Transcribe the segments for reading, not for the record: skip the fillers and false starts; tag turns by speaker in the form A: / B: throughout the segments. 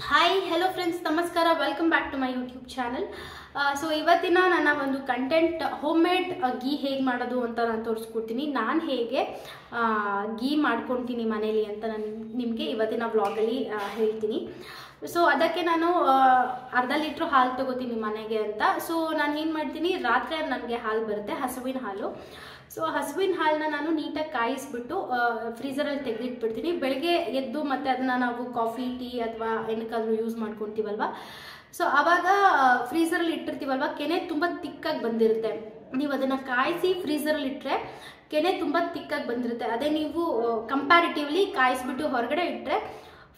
A: Hi hello friends, ನಮಸ್ಕಾರ. Welcome back to my YouTube channel. So ಇವತ್ತಿನ ನನ್ನ ಒಂದು ಕಂಟೆಂಟ್ ಹೋಮ್ ಮೇಡ್ ಗೀ ಹೇಗೆ ಮಾಡೋದು ಅಂತ ನಾನು ತೋರಿಸ್ಕೊಡ್ತೀನಿ. ನಾನು ಹೇಗೆ ಗೀ ಮಾಡ್ಕೊತೀನಿ ಮನೇಲಿ ಅಂತ ನಾನು ನಿಮಗೆ ಇವತ್ತಿನ ವ್ಲಾಗಲ್ಲಿ ಹೇಳ್ತೀನಿ. ಸೊ ಅದಕ್ಕೆ ನಾನು ಅರ್ಧ ಲೀಟ್ರ್ ಹಾಲು ತೊಗೋತೀನಿ ಮನೆಗೆ ಅಂತ. ಸೊ ನಾನು ಏನು ಮಾಡ್ತೀನಿ, ರಾತ್ರಿ ನನಗೆ ಹಾಲು ಬರುತ್ತೆ, ಹಸುವಿನ ಹಾಲು. ಸೊ ಹಸುವಿನ ಹಾಲನ್ನ ನಾನು ನೀಟಾಗಿ ಕಾಯಿಸ್ಬಿಟ್ಟು ಫ್ರೀಝರಲ್ಲಿ ತೆಗೆದಿಟ್ಬಿಡ್ತೀನಿ. ಬೆಳಗ್ಗೆ ಎದ್ದು ಮತ್ತೆ ಅದನ್ನು ನಾವು ಕಾಫಿ, ಟೀ ಅಥವಾ ಏನಕ್ಕಾದ್ರೂ ಯೂಸ್ ಮಾಡ್ಕೊತೀವಲ್ವ. ಸೊ ಆವಾಗ ಫ್ರೀಝರಲ್ಲಿ ಇಟ್ಟಿರ್ತೀವಲ್ವ, ಕೆನೆ ತುಂಬ ತಿಕ್ಕಾಗಿ ಬಂದಿರುತ್ತೆ. ನೀವು ಅದನ್ನು ಕಾಯಿಸಿ ಫ್ರೀಝರಲ್ಲಿ ಇಟ್ಟರೆ ಕೆನೆ ತುಂಬ ತಿಕ್ಕಾಗಿ ಬಂದಿರುತ್ತೆ. ಅದೇ ನೀವು ಕಂಪ್ಯಾರಿಟಿವ್ಲಿ ಕಾಯಿಸ್ಬಿಟ್ಟು ಹೊರಗಡೆ ಇಟ್ಟರೆ,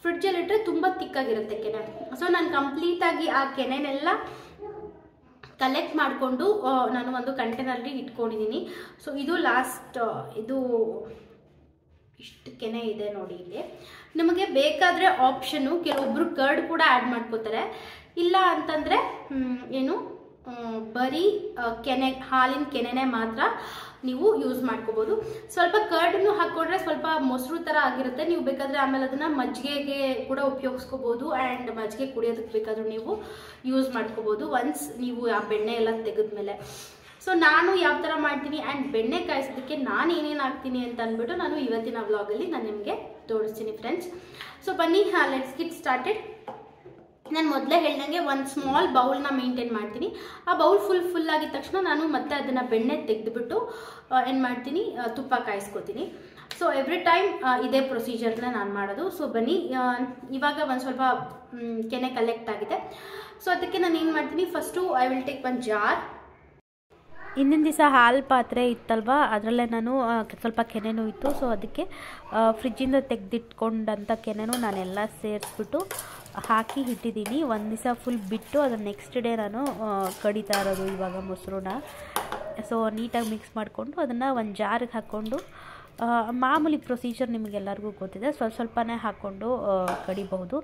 A: ಫ್ರಿಡ್ಜಲ್ಲಿ ಇಟ್ಟರೆ ತುಂಬ ತಿಕ್ಕಾಗಿರುತ್ತೆ ಕೆನೆ. ಸೊ ನಾನು ಕಂಪ್ಲೀಟಾಗಿ ಆ ಕೆನೆನೆಲ್ಲ ಕಲೆಕ್ಟ್ ಮಾಡಿಕೊಂಡು ನಾನು ಒಂದು ಕಂಟೈನರ್ಲಿ ಇಟ್ಕೊಂಡಿದ್ದೀನಿ. ಸೊ ಇದು ಲಾಸ್ಟ್, ಇದು ಇಷ್ಟು ಕೆನೆ ಇದೆ ನೋಡಿ ಇಲ್ಲಿ. ನಿಮಗೆ ಬೇಕಾದರೆ ಆಪ್ಷನ್ನು, ಕೆಲವೊಬ್ಬರು ಕರ್ಡ್ ಕೂಡ ಆ್ಯಡ್ ಮಾಡ್ಕೋತಾರೆ. ಇಲ್ಲ ಅಂತಂದರೆ ಏನು ಬರೀ ಕೆನೆ, ಹಾಲಿನ ಕೆನೆನೇ ಮಾತ್ರ ನೀವು ಯೂಸ್ ಮಾಡ್ಕೋಬೋದು. ಸ್ವಲ್ಪ ಕರ್ಡನ್ನು ಹಾಕ್ಕೊಂಡ್ರೆ ಸ್ವಲ್ಪ ಮೊಸರು ಥರ ಆಗಿರುತ್ತೆ. ನೀವು ಬೇಕಾದರೆ ಆಮೇಲೆ ಅದನ್ನು ಮಜ್ಜಿಗೆಗೆ ಕೂಡ ಉಪಯೋಗಿಸ್ಕೋಬೋದು. ಆ್ಯಂಡ್ ಮಜ್ಜಿಗೆ ಕುಡಿಯೋದಕ್ಕೆ ಬೇಕಾದರೂ ನೀವು ಯೂಸ್ ಮಾಡ್ಕೋಬೋದು ಒನ್ಸ್ ನೀವು ಆ ಬೆಣ್ಣೆ ಎಲ್ಲ ತೆಗೆದ್ಮೇಲೆ. ಸೊ ನಾನು ಯಾವ ಥರ ಮಾಡ್ತೀನಿ ಆ್ಯಂಡ್ ಬೆಣ್ಣೆ ಕಾಯಿಸೋದಕ್ಕೆ ನಾನು ಏನೇನು ಹಾಕ್ತೀನಿ ಅಂತ ಅಂದ್ಬಿಟ್ಟು ನಾನು ಇವತ್ತಿನ ವ್ಲಾಗಲ್ಲಿ ನಾನು ನಿಮಗೆ ತೋರಿಸ್ತೀನಿ ಫ್ರೆಂಡ್ಸ್. ಸೊ ಬನ್ನಿ, ಲೆಟ್ಸ್ ಗೆಟ್ ಸ್ಟಾರ್ಟೆಡ್. ನಾನು ಮೊದಲೇ ಹೇಳ್ದಂಗೆ ಒಂದು ಸ್ಮಾಲ್ ಬೌಲ್ನ ಮೇಂಟೈನ್ ಮಾಡ್ತೀನಿ. ಆ ಬೌಲ್ ಫುಲ್ ಆಗಿದ ತಕ್ಷಣ ನಾನು ಮತ್ತೆ ಅದನ್ನು ಬೆಣ್ಣೆ ತೆಗೆದುಬಿಟ್ಟು ಏನು ಮಾಡ್ತೀನಿ, ತುಪ್ಪ ಕಾಯಿಸ್ಕೊತೀನಿ. ಸೊ ಎವ್ರಿ ಟೈಮ್ ಇದೇ ಪ್ರೊಸೀಜರ್ನ ನಾನು ಮಾಡೋದು. ಸೊ ಬನ್ನಿ, ಇವಾಗ ಒಂದು ಸ್ವಲ್ಪ ಕೆನೆ ಕಲೆಕ್ಟ್ ಆಗಿದೆ. ಸೊ ಅದಕ್ಕೆ ನಾನು ಏನು ಮಾಡ್ತೀನಿ, ಫಸ್ಟು ಐ ವಿಲ್ ಟೇಕ್ ಒಂದು ಜಾರ್.
B: ಹಿಂದಿನ ದಿವಸ ಹಾಲು ಪಾತ್ರೆ ಇತ್ತಲ್ವ, ಅದರಲ್ಲೇ ನಾನು ಸ್ವಲ್ಪ ಕೆನೆನೂ ಇತ್ತು. ಸೊ ಅದಕ್ಕೆ ಫ್ರಿಜ್ಜಿಂದ ತೆಗೆದಿಟ್ಕೊಂಡಂಥ ಕೆನೆನೂ ನಾನೆಲ್ಲ ಸೇರಿಸ್ಬಿಟ್ಟು ಹಾಕಿ ಇಟ್ಟಿದ್ದೀನಿ. ಒಂದು ದಿವಸ ಫುಲ್ ಬಿಟ್ಟು ಅದನ್ನು ನೆಕ್ಸ್ಟ್ ಡೇ ನಾನು ಕಡಿತಾ ಇರೋದು ಇವಾಗ ಮೊಸರನ್ನ. ಸೊ ನೀಟಾಗಿ ಮಿಕ್ಸ್ ಮಾಡಿಕೊಂಡು ಅದನ್ನು ಒಂದು ಜಾರಿಗೆ ಹಾಕ್ಕೊಂಡು, ಮಾಮೂಲಿ ಪ್ರೊಸೀಜರ್ ನಿಮಗೆಲ್ಲರಿಗೂ ಗೊತ್ತಿದೆ, ಸ್ವಲ್ಪನೇ ಹಾಕ್ಕೊಂಡು ಕಡಿಬಹುದು.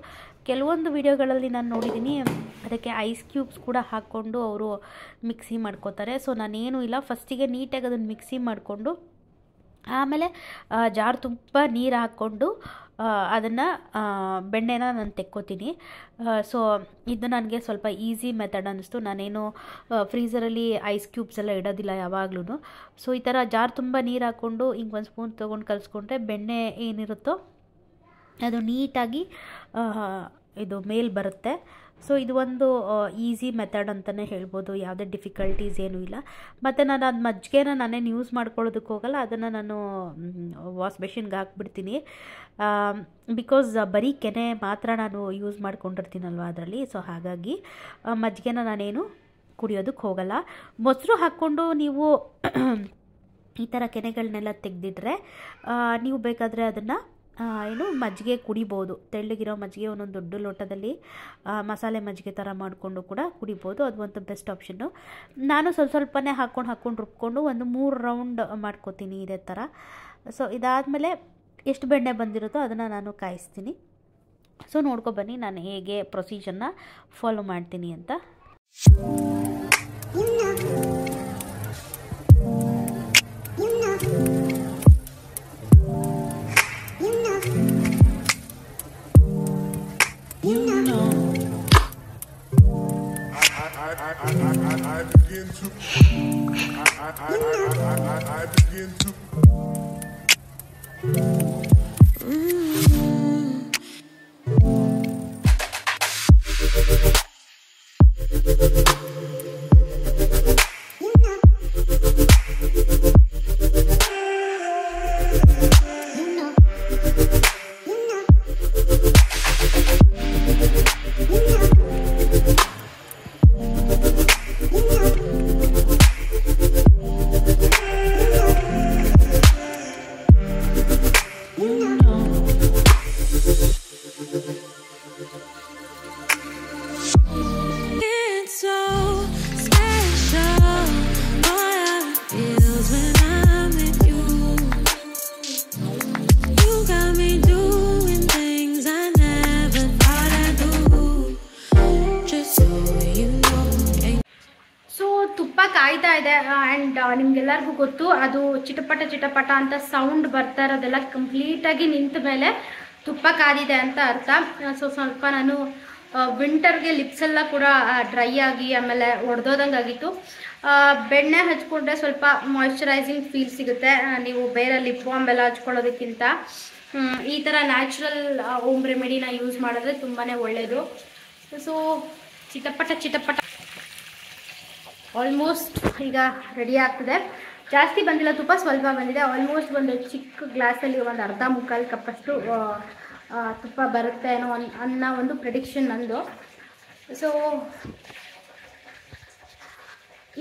B: ಕೆಲವೊಂದು ವಿಡಿಯೋಗಳಲ್ಲಿ ನಾನು ನೋಡಿದ್ದೀನಿ ಅದಕ್ಕೆ ಐಸ್ ಕ್ಯೂಬ್ಸ್ ಕೂಡ ಹಾಕ್ಕೊಂಡು ಅವರು ಮಿಕ್ಸಿ ಮಾಡ್ಕೋತಾರೆ. ಸೊ ನಾನೇನು ಇಲ್ಲ, ಫಸ್ಟಿಗೆ ನೀಟಾಗಿ ಅದನ್ನು ಮಿಕ್ಸಿ ಮಾಡಿಕೊಂಡು ಆಮೇಲೆ ಜಾರ್ ತುಂಬ ನೀರು ಹಾಕ್ಕೊಂಡು ಅದನ್ನು ಬೆಣ್ಣೆನ ನಾನು ತೆಕ್ಕೋತೀನಿ. ಸೊ ಇದು ನನಗೆ ಸ್ವಲ್ಪ ಈಸಿ ಮೆಥಡ್ ಅನ್ನಿಸ್ತು. ನಾನೇನು ಫ್ರೀಝರಲ್ಲಿ ಐಸ್ ಕ್ಯೂಬ್ಸ್ ಎಲ್ಲ ಇಡೋದಿಲ್ಲ ಯಾವಾಗ್ಲೂ. ಸೊ ಈ ಥರ ಜಾರ್ ತುಂಬ ನೀರು ಹಾಕ್ಕೊಂಡು ಹಿಂಗೆ ಒಂದು ಸ್ಪೂನ್ ತೊಗೊಂಡು ಕಲಿಸ್ಕೊಂಡ್ರೆ ಬೆಣ್ಣೆ ಏನಿರುತ್ತೋ ಅದು ನೀಟಾಗಿ ಇದು ಮೇಲ್ ಬರುತ್ತೆ. ಸೊ ಇದು ಒಂದು ಈಸಿ ಮೆಥಡ್ ಅಂತಲೇ ಹೇಳ್ಬೋದು, ಯಾವುದೇ ಡಿಫಿಕಲ್ಟೀಸ್ ಏನೂ ಇಲ್ಲ. ಮತ್ತು ನಾನು ಅದು ಮಜ್ಜಿಗೆನ ನಾನೇನು ಯೂಸ್ ಮಾಡ್ಕೊಳ್ಳೋದಕ್ಕೆ ಹೋಗಲ್ಲ, ಅದನ್ನು ನಾನು ವಾಶ್ ಬೇಷನ್ಗೆ ಹಾಕ್ಬಿಡ್ತೀನಿ. ಬಿಕಾಸ್ ಬರೀ ಕೆನೆ ಮಾತ್ರ ನಾನು ಯೂಸ್ ಮಾಡ್ಕೊಂಡಿರ್ತೀನಲ್ವ ಅದರಲ್ಲಿ. ಸೊ ಹಾಗಾಗಿ ಮಜ್ಜಿಗೆನ ನಾನೇನು ಕುಡಿಯೋದಕ್ಕೆ ಹೋಗಲ್ಲ. ಮೊಸರು ಹಾಕ್ಕೊಂಡು ನೀವು ಈ ಥರ ಕೆನೆಗಳನ್ನೆಲ್ಲ ತೆಗೆದಿಟ್ರೆ ನೀವು ಬೇಕಾದರೆ ಅದನ್ನು ಮಜ್ಜಿಗೆ ಕುಡಿಬೋದು. ತೆಳ್ಳಗಿರೋ ಮಜ್ಜಿಗೆ ಒಂದೊಂದು ದೊಡ್ಡ ಲೋಟದಲ್ಲಿ ಮಸಾಲೆ ಮಜ್ಜಿಗೆ ಥರ ಮಾಡಿಕೊಂಡು ಕೂಡ ಕುಡಿಬೋದು. ಅದು ಒಂದು ಬೆಸ್ಟ್ ಆಪ್ಷನ್ನು. ನಾನು ಸ್ವಲ್ಪನೇ ಹಾಕ್ಕೊಂಡು ರುಬ್ಕೊಂಡು ಒಂದು 3 ರೌಂಡ್ ಮಾಡ್ಕೋತೀನಿ ಇದೇ ಥರ. ಸೊ ಇದಾದಮೇಲೆ ಎಷ್ಟು ಬೆಣ್ಣೆ ಬಂದಿರುತ್ತೋ ಅದನ್ನು ನಾನು ಕಾಯಿಸ್ತೀನಿ. ಸೊ ನೋಡ್ಕೊಬನ್ನಿ ನಾನು ಹೇಗೆ ಪ್ರೊಸೀಜರ್ನ ಫಾಲೋ ಮಾಡ್ತೀನಿ ಅಂತ.
C: I begin to
A: ಕಾಯ್ತಾ ಇದೆ. ಆ್ಯಂಡ್ ನಿಮ್ಗೆಲ್ಲರಿಗೂ ಗೊತ್ತು, ಅದು ಚಿಟಪಟ ಅಂತ ಸೌಂಡ್ ಬರ್ತಾ ಇರೋದೆಲ್ಲ ಕಂಪ್ಲೀಟಾಗಿ ನಿಂತ ಮೇಲೆ ತುಪ್ಪ ಕಾದಿದೆ ಅಂತ ಅರ್ಥ. ಸೊ ಸ್ವಲ್ಪ ನಾನು ವಿಂಟರ್ಗೆ ಲಿಪ್ಸ್ ಎಲ್ಲ ಕೂಡ ಡ್ರೈ ಆಗಿ ಆಮೇಲೆ ಒಡೆದೋದಂಗೆ ಆಗಿತ್ತು. ಬೆಣ್ಣೆ ಹಚ್ಕೊಂಡ್ರೆ ಸ್ವಲ್ಪ ಮಾಯ್ಶ್ಚರೈಸಿಂಗ್ ಫೀಲ್ ಸಿಗುತ್ತೆ. ನೀವು ಬೇರೆ ಲಿಪ್ ಬಾಮ್ ಎಲ್ಲ ಹಚ್ಕೊಳ್ಳೋದಕ್ಕಿಂತ ಈ ಥರ ನ್ಯಾಚುರಲ್ ಹೋಮ್ ರೆಮಿಡಿನ ಯೂಸ್ ಮಾಡಿದ್ರೆ ತುಂಬಾ ಒಳ್ಳೆಯದು. ಸೊ ಚಿಟಪಟ ಆಲ್ಮೋಸ್ಟ್ ಈಗ ರೆಡಿ ಆಗ್ತದೆ. ಜಾಸ್ತಿ ಬಂದಿಲ್ಲ, ತುಪ್ಪ ಸ್ವಲ್ಪ ಬಂದಿದೆ. ಆಲ್ಮೋಸ್ಟ್ ಒಂದು ಚಿಕ್ಕ ಗ್ಲಾಸಲ್ಲಿ ಒಂದು ಅರ್ಧ ಮುಕ್ಕಾಲು ಕಪ್ಪಷ್ಟು ತುಪ್ಪ ಬರುತ್ತೆ ಅನ್ನೋ ಒಂದು ಪ್ರೆಡಿಕ್ಷನ್ ನಂದು. ಸೊ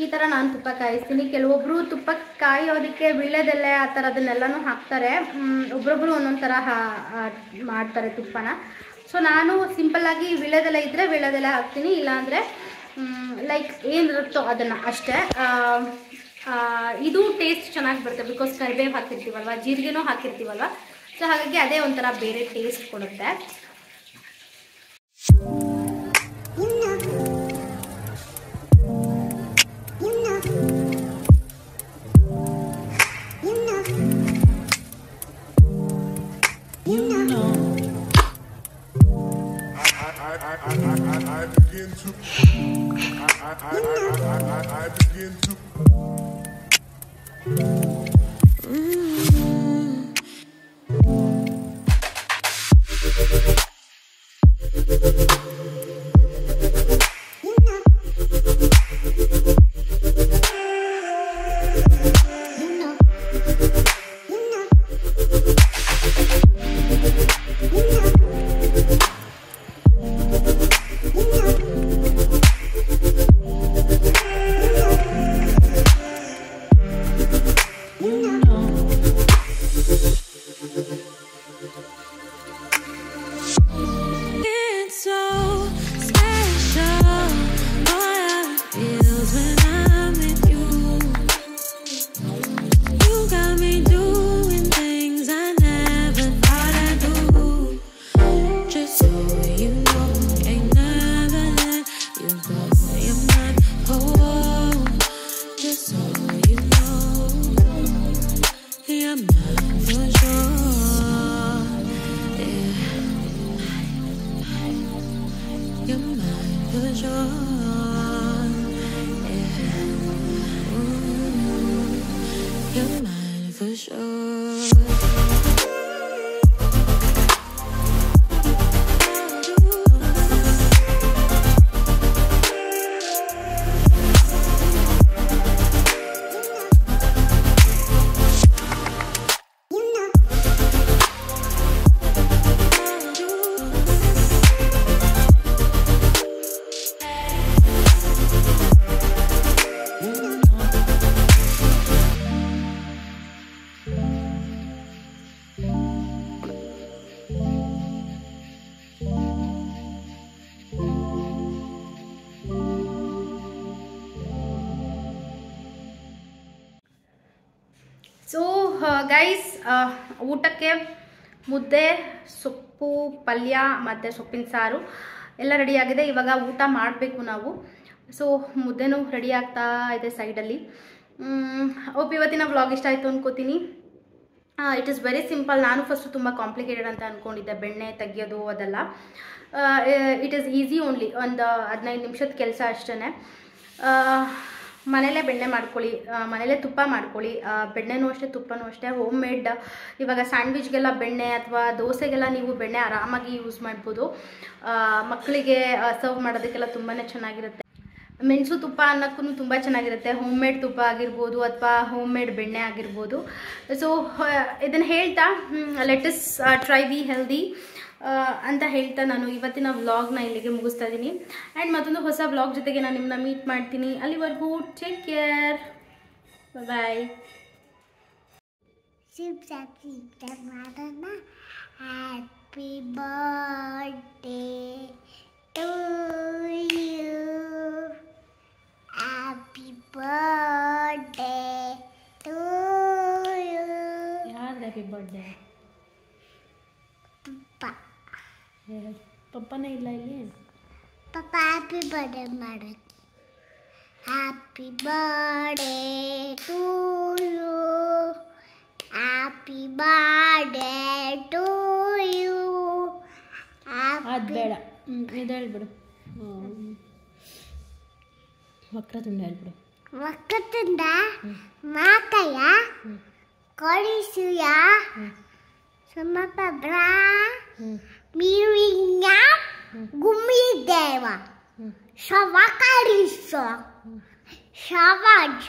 A: ಈ ಥರ ನಾನು ತುಪ್ಪ ಕಾಯಿಸ್ತೀನಿ. ಕೆಲವೊಬ್ಬರು ತುಪ್ಪ ಕಾಯೋದಕ್ಕೆ ವೀಳ್ಯದೆಲೆ ಆ ಥರದನ್ನೆಲ್ಲನೂ ಹಾಕ್ತಾರೆ. ಒಬ್ಬೊಬ್ಬರು ಒಂದೊಂದು ಥರ ಮಾಡ್ತಾರೆ ತುಪ್ಪನ. ಸೊ ನಾನು ಸಿಂಪಲ್ಲಾಗಿ ವೀಳ್ಯದೆಲೆ ಇದ್ದರೆ ವೀಳ್ಯದೆಲೆ ಹಾಕ್ತೀನಿ, ಇಲ್ಲಾಂದರೆ ಲೈಕ್ ಏನಿರುತ್ತೋ ಅದನ್ನು ಅಷ್ಟೇ. ಇದು ಟೇಸ್ಟ್ ಚೆನ್ನಾಗಿ ಬರುತ್ತೆ, ಬಿಕಾಸ್ ಕರಿಬೇವು ಹಾಕಿರ್ತೀವಲ್ವ, ಜೀರಿಗೆನೂ ಹಾಕಿರ್ತೀವಲ್ವ. ಸೊ ಹಾಗಾಗಿ ಅದೇ ಒಂಥರ ಬೇರೆ ಟೇಸ್ಟ್ ಕೊಡುತ್ತೆ.
C: I begin to
A: so guys, ಊಟಕ್ಕೆ ಮುದ್ದೆ, ಸೊಪ್ಪು ಪಲ್ಯ ಮತ್ತು ಸೊಪ್ಪಿನ ಸಾರು ಎಲ್ಲ ರೆಡಿಯಾಗಿದೆ. ಇವಾಗ ಊಟ ಮಾಡಬೇಕು ನಾವು. ಸೊ ಮುದ್ದೆನೂ ರೆಡಿ ಆಗ್ತಾ ಇದೆ ಸೈಡಲ್ಲಿ. ಇವತ್ತಿನ ವ್ಲಾಗ್ ಇಷ್ಟ ಆಯಿತು ಅನ್ಕೋತೀನಿ. It is very simple. ನಾನು ಫಸ್ಟು ತುಂಬ ಕಾಂಪ್ಲಿಕೇಟೆಡ್ ಅಂತ ಅಂದ್ಕೊಂಡಿದ್ದೆ, ಬೆಣ್ಣೆ ತೆಗಿಯೋದು ಅದೆಲ್ಲ. It is easy only. ಒಂದು 15 ನಿಮಿಷದ ಕೆಲಸ ಅಷ್ಟೇ. ಮನೇಲೇ ಬೆಣ್ಣೆ ಮಾಡ್ಕೊಳ್ಳಿ, ಮನೇಲೇ ತುಪ್ಪ ಮಾಡ್ಕೊಳ್ಳಿ. ಬೆಣ್ಣೆನೂ ಅಷ್ಟೇ, ತುಪ್ಪನೂ ಅಷ್ಟೇ. Home made. ಇವಾಗ ಸ್ಯಾಂಡ್ವಿಚ್ಗೆಲ್ಲ ಬೆಣ್ಣೆ ಅಥವಾ ದೋಸೆಗೆಲ್ಲ ನೀವು ಬೆಣ್ಣೆ ಆರಾಮಾಗಿ ಯೂಸ್ ಮಾಡ್ಬೋದು. ಮಕ್ಕಳಿಗೆ ಸರ್ವ್ ಮಾಡೋದಕ್ಕೆಲ್ಲ ತುಂಬಾ ಚೆನ್ನಾಗಿರುತ್ತೆ. ಮೆಣಸು ತುಪ್ಪ ಅನ್ನೋಕ್ಕೂ ತುಂಬ ಚೆನ್ನಾಗಿರುತ್ತೆ. ಹೋಮ್ ಮೇಡ್ ತುಪ್ಪ ಆಗಿರ್ಬೋದು ಅಥವಾ ಹೋಮ್ ಮೇಡ್ ಬೆಣ್ಣೆ ಆಗಿರ್ಬೋದು. ಸೊ ಇದನ್ನು ಹೇಳ್ತಾ let us try be healthy ಅಂತ ಹೇಳ್ತಾ ನಾನು ಇವತ್ತಿನ ವ್ಲಾಗ್ನ ಇಲ್ಲಿಗೆ ಮುಗಿಸ್ತಾ ಇದ್ದೀನಿ. ಆ್ಯಂಡ್ ಮತ್ತೊಂದು ಹೊಸ ವ್ಲಾಗ್ ಜೊತೆಗೆ ನಾನು ನಿಮ್ಮನ್ನ ಮೀಟ್ ಮಾಡ್ತೀನಿ. ಅಲ್ಲಿವರೆಗೂ take care, bye.
D: Happy birthday to you, happy birthday to you.
B: ಯಾರ್ದು ಹ್ಯಾಪಿ ಬರ್ಡೇ? ಪಪ್ಪನೇ ಇಲ್ಲ ಇಲ್ಲಿ.
D: ಪಪ್ಪ ಹ್ಯಾಪಿ ಬರ್ಡೇ ಮಾಡು. Happy birthday to you, happy birthday to you.
A: ಅದು ಬೇಡ ಇದು ಹೇಳ್ಬಿಡು ವಕ್ರತುಂಡ ಹೇಳ್ಬಿಡು.
D: ವಕ್ರತುಂಡ ಮಾತಯ್ಯ ಕೊಡಿಸುಯ ಸಮಪಬ್ರ ಮೀರಿನ ಗುಮ್ಮಿದೇವ ಶವಕರಿಸ ಶವಜ